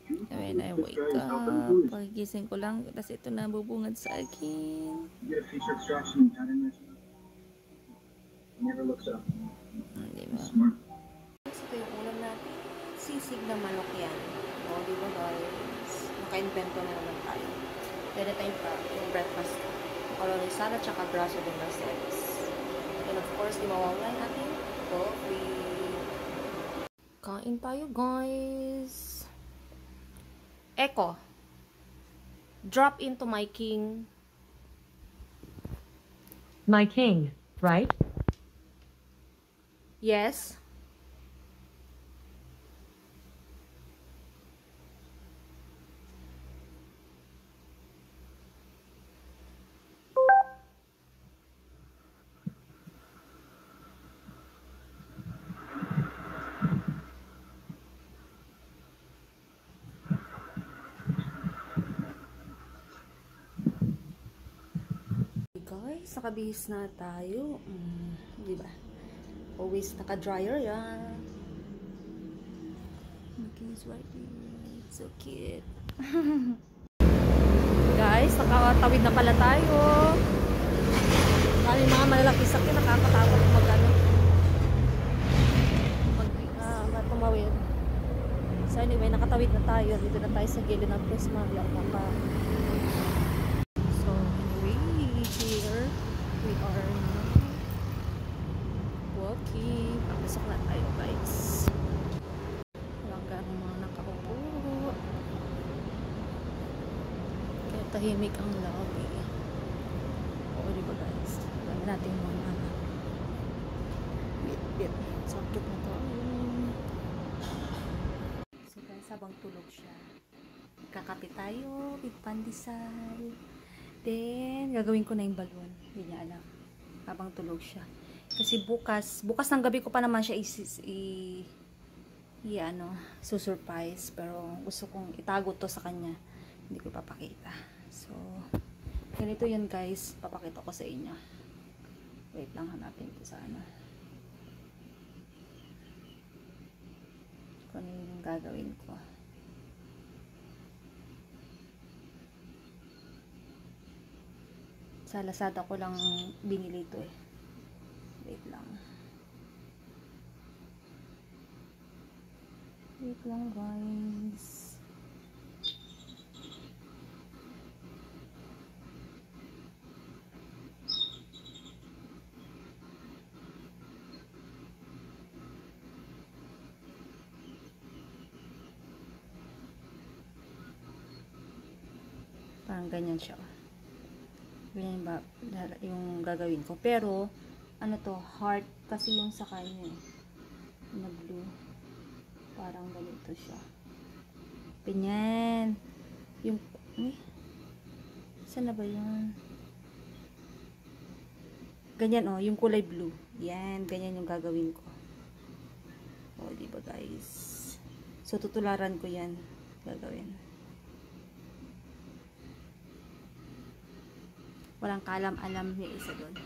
When I wake up, pagigising ko lang, tapos ito na bubungad sa akin. Diba? Ito yung ulam natin. Sisig na manok yan. O, diba guys? Naka-invento na naman tayo. Pwede tayong pa yung breakfast. Macaroni salad, tsaka braso de Mercedes. And of course, di mawawala yung ating coffee. Kain tayo guys. Echo, drop into my king. My king, right? Yes. Guys, nakabihis na tayo. Diba? Always naka-dryer yan. Okay, it's right here. It's so cute. Guys, nakakatawid na pala tayo. Kami mga malalaking sakit, nakakatakot mag-ano. Tumawid. So anyway, nakatawid na tayo. Dito na tayo sa gilid ng Tres Maria. So anyway, here we are now walking. Papasok na tayo guys. Walang ganong mga nakaupo. Kaya tahimik ang lobby. Oo, diba guys? Dami natin mga bit. Sakit na tayo. So guys, habang tulog siya, kakape tayo with pandesal. Then, gagawin ko na yung balon. Hindi niya alam. Habang tulog siya. Kasi bukas ng gabi ko pa naman siya susurprise. Pero gusto kong itago to sa kanya. Hindi ko papakita. So, ganito yun guys. Papakita ko sa inyo. Wait lang, hanapin ko sa ano. Kung ano yung gagawin ko. Sa Lazada ko lang binili ito eh. Wait lang. Wait lang guys. Parang ganyan siya. Ganyan ba yung gagawin ko. Pero, ano to, heart kasi yung sa kanya eh. Na blue. Parang ganito siya. Ganyan. Yung, saan na ba yun? Ganyan oh, yung kulay blue. Yan, ganyan yung gagawin ko. O, diba guys? So, tutularan ko yan. Gagawin. Walang kalam-alam yung isa doon.